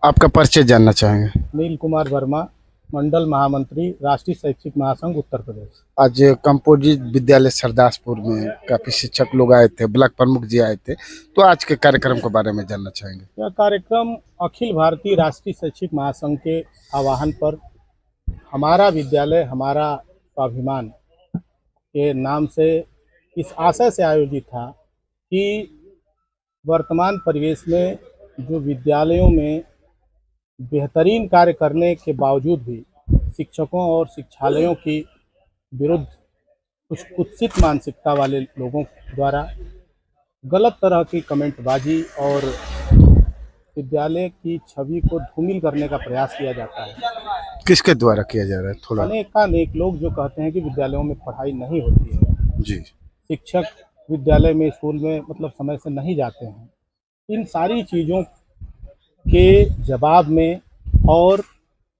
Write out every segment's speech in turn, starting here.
आपका परिचय जानना चाहेंगे। नील कुमार वर्मा, मंडल महामंत्री, राष्ट्रीय शैक्षिक महासंघ उत्तर प्रदेश। आज कंपोजिट विद्यालय सरदासपुर में काफी शिक्षक लोग आए थे, ब्लॉक प्रमुख जी आए थे, तो आज के कार्यक्रम के बारे में जानना चाहेंगे। यह कार्यक्रम अखिल भारतीय राष्ट्रीय शैक्षिक महासंघ के आह्वान पर हमारा विद्यालय हमारा स्वाभिमान के नाम से इस आशय से आयोजित था कि वर्तमान परिवेश में जो विद्यालयों में बेहतरीन कार्य करने के बावजूद भी शिक्षकों और शिक्षालयों की विरुद्ध कुछ कुत्सित मानसिकता वाले लोगों द्वारा गलत तरह की कमेंटबाजी और विद्यालय की छवि को धूमिल करने का प्रयास किया जाता है। किसके द्वारा किया जा रहा है थोड़ा? अनेकानेक लोग जो कहते हैं कि विद्यालयों में पढ़ाई नहीं होती है, जी। शिक्षक विद्यालय में स्कूल में मतलब समय से नहीं जाते हैं, इन सारी चीज़ों के जवाब में और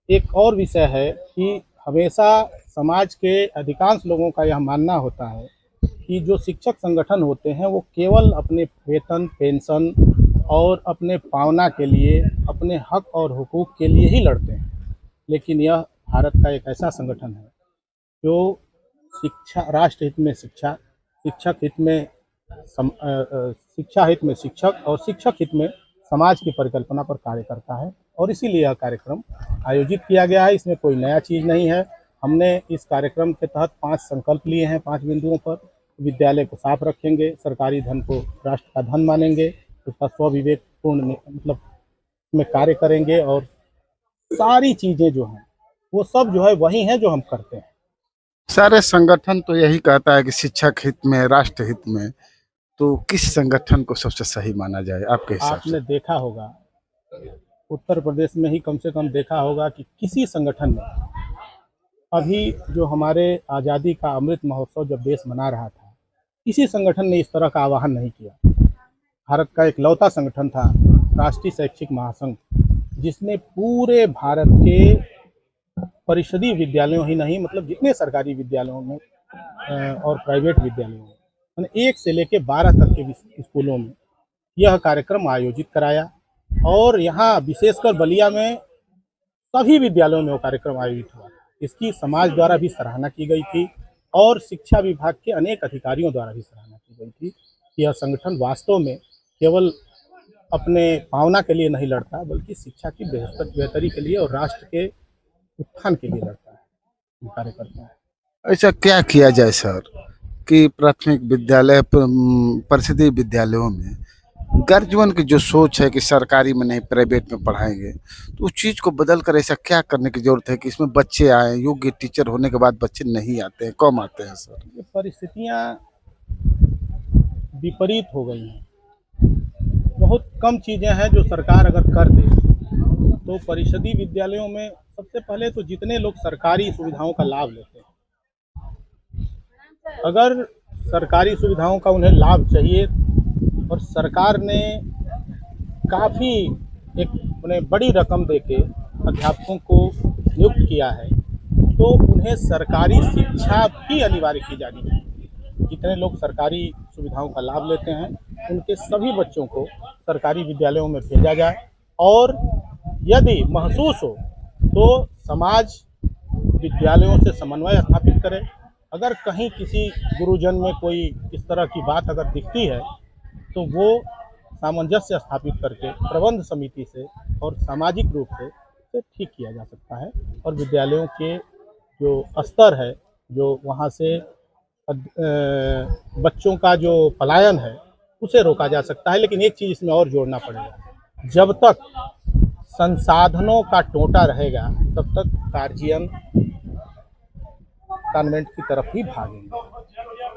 एक और विषय है कि हमेशा समाज के अधिकांश लोगों का यह मानना होता है कि जो शिक्षक संगठन होते हैं वो केवल अपने वेतन, पेंशन और अपने पावना के लिए, अपने हक और हुकूक के लिए ही लड़ते हैं। लेकिन यह भारत का एक ऐसा संगठन है जो शिक्षा, राष्ट्र हित में शिक्षा, शिक्षक हित में शिक्षा हित में शिक्षक और शिक्षक हित में समाज की परिकल्पना पर कार्य करता है और इसीलिए यह कार्यक्रम आयोजित किया गया है। इसमें कोई नया चीज़ नहीं है। हमने इस कार्यक्रम के तहत 5 संकल्प लिए हैं 5 बिंदुओं पर। विद्यालय को साफ रखेंगे, सरकारी धन को राष्ट्र का धन मानेंगे, उसका स्वविवेकपूर्ण मतलब में कार्य करेंगे और सारी चीज़ें जो हैं वो सब जो है वही हैं जो हम करते हैं। सारे संगठन तो यही कहता है कि शिक्षक हित में, राष्ट्र हित में, तो किस संगठन को सबसे सही माना जाए आपके हिसाब से? आपने देखा होगा, उत्तर प्रदेश में ही कम से कम देखा होगा कि किसी संगठन ने अभी जो हमारे आज़ादी का अमृत महोत्सव जब देश मना रहा था, किसी संगठन ने इस तरह का आह्वान नहीं किया। भारत का इकलौता संगठन था राष्ट्रीय शैक्षिक महासंघ, जिसने पूरे भारत के परिषदीय विद्यालयों ही नहीं मतलब जितने सरकारी विद्यालयों में और प्राइवेट विद्यालयों में मैंने 1 से लेकर 12 तक के स्कूलों में यह कार्यक्रम आयोजित कराया और यहाँ विशेषकर बलिया में सभी विद्यालयों में वो कार्यक्रम आयोजित हुआ। इसकी समाज द्वारा भी सराहना की गई थी और शिक्षा विभाग के अनेक अधिकारियों द्वारा भी सराहना की गई थी कि यह संगठन वास्तव में केवल अपने पावना के लिए नहीं लड़ता बल्कि शिक्षा की बेहतरी के लिए और राष्ट्र के उत्थान के लिए लड़ता है, कार्य करता है। ऐसा क्या किया जाए सर कि प्राथमिक विद्यालय, परिषदीय विद्यालयों में गर्जीवन की जो सोच है कि सरकारी में नहीं प्राइवेट में पढ़ाएंगे, तो उस चीज़ को बदल कर ऐसा क्या करने की ज़रूरत है कि इसमें बच्चे आए, योग्य टीचर होने के बाद बच्चे नहीं आते हैं, कम आते हैं सर? ये परिस्थितियाँ विपरीत हो गई हैं। बहुत कम चीज़ें हैं जो सरकार अगर कर दे तो परिषदीय विद्यालयों में सबसे पहले तो जितने लोग सरकारी सुविधाओं का लाभ लेते हैं, अगर सरकारी सुविधाओं का उन्हें लाभ चाहिए और सरकार ने काफ़ी एक उन्हें बड़ी रकम देके अध्यापकों को नियुक्त किया है तो उन्हें सरकारी शिक्षा भी अनिवार्य की जानी चाहिए। जितने लोग सरकारी सुविधाओं का लाभ लेते हैं उनके सभी बच्चों को सरकारी विद्यालयों में भेजा जाए और यदि महसूस हो तो समाज विद्यालयों से समन्वय स्थापित करे। अगर कहीं किसी गुरुजन में कोई इस तरह की बात अगर दिखती है तो वो सामंजस्य स्थापित करके प्रबंध समिति से और सामाजिक रूप से इसे ठीक किया जा सकता है और विद्यालयों के जो स्तर है, जो वहाँ से बच्चों का जो पलायन है उसे रोका जा सकता है। लेकिन एक चीज़ इसमें और जोड़ना पड़ेगा, जब तक संसाधनों का टोटा रहेगा तब तक गार्जियन कॉन्वेंट की तरफ ही भागेंगे।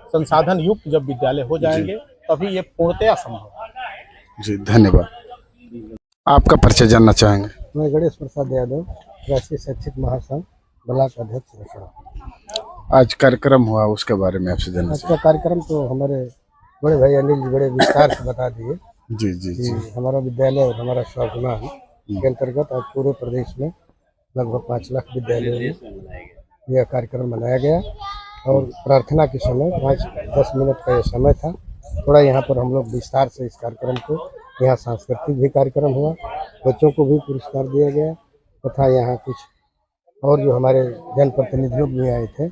संसाधन युक्त जब विद्यालय हो जाएंगे तभी ये पूर्णतया संभव है। जी, धन्यवाद। आपका परिचय जानना चाहेंगे? मैं गणेश प्रसाद यादव, राष्ट्रीय शैक्षिक महासंघ ब्लॉक अध्यक्ष रसड़ा। आज कार्यक्रम हुआ, उसके बारे में आपसे जानना आज का कार्यक्रम तो हमारे बड़े भाई अनिल जी बड़े विस्तार से बता दिए। जी जी जी। हमारा विद्यालय और हमारा स्वाभिमान के अंतर्गत आज पूरे प्रदेश में लगभग 5 लाख विद्यालयों में यह कार्यक्रम मनाया गया और प्रार्थना के समय 5-10 मिनट का यह समय था। थोड़ा यहाँ पर हम लोग विस्तार से इस कार्यक्रम को यहाँ सांस्कृतिक भी कार्यक्रम हुआ, बच्चों को भी पुरस्कार दिया गया तथा यहाँ कुछ और जो हमारे जनप्रतिनिधि लोग भी आए थे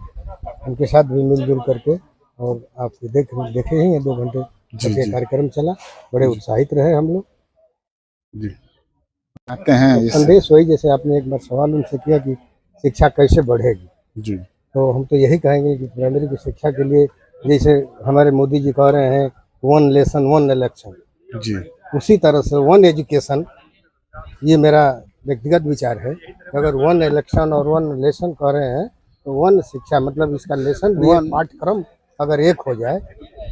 उनके साथ भी मिलजुल करके, और आप देखे ही हैं 2 घंटे तक ये कार्यक्रम चला, बड़े उत्साहित रहे हम लोग। जी आते हैं इस संदेश वही, जैसे आपने एक बार सवाल उनसे किया कि शिक्षा कैसे बढ़ेगी, जी तो हम तो यही कहेंगे कि प्राइमरी की शिक्षा के लिए जैसे हमारे मोदी जी कह रहे हैं 1 लेसन 1 इलेक्शन, जी उसी तरह से 1 एजुकेशन, ये मेरा व्यक्तिगत विचार है कि अगर 1 इलेक्शन और 1 लेसन कह रहे हैं तो 1 शिक्षा मतलब इसका लेसन भी एक पाठ्यक्रम अगर एक हो जाए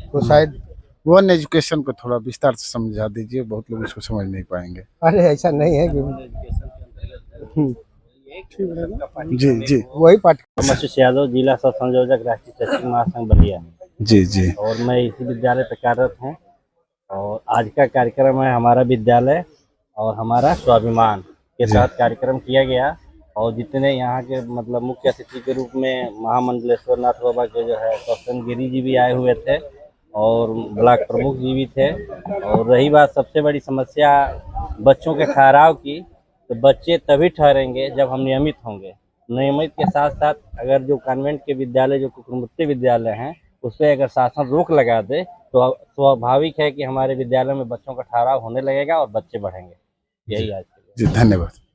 तो शायद। 1 एजुकेशन को थोड़ा विस्तार से समझा दीजिए, बहुत लोग इसको समझ नहीं पाएंगे। अरे ऐसा नहीं है कि जी जी वही पाठ्यक्रम। आशीष यादव, जिला सह संयोजक, राष्ट्रीय शैक्षिक महासंघ बलिया। जी जी और मैं इसी विद्यालय पे कार्यरत हूँ। और आज का कार्यक्रम है हमारा विद्यालय और हमारा स्वाभिमान के तहत कार्यक्रम किया गया। और जितने यहाँ के मतलब मुख्य अतिथि के रूप में महामंडलेश्वर नाथ बाबा के जो है कौशन गिरी जी भी आए हुए थे और ब्लॉक प्रमुख जी भी थे। और रही बात सबसे बड़ी समस्या बच्चों के ठहराव की, तो बच्चे तभी ठहरेंगे जब हम नियमित होंगे। नियमित के साथ साथ अगर जो कॉन्वेंट के विद्यालय जो कुकुरमुक्ति विद्यालय हैं उस पर अगर शासन रोक लगा दे तो स्वाभाविक है कि हमारे विद्यालय में बच्चों का ठहराव होने लगेगा और बच्चे बढ़ेंगे। यही आज जी धन्यवाद।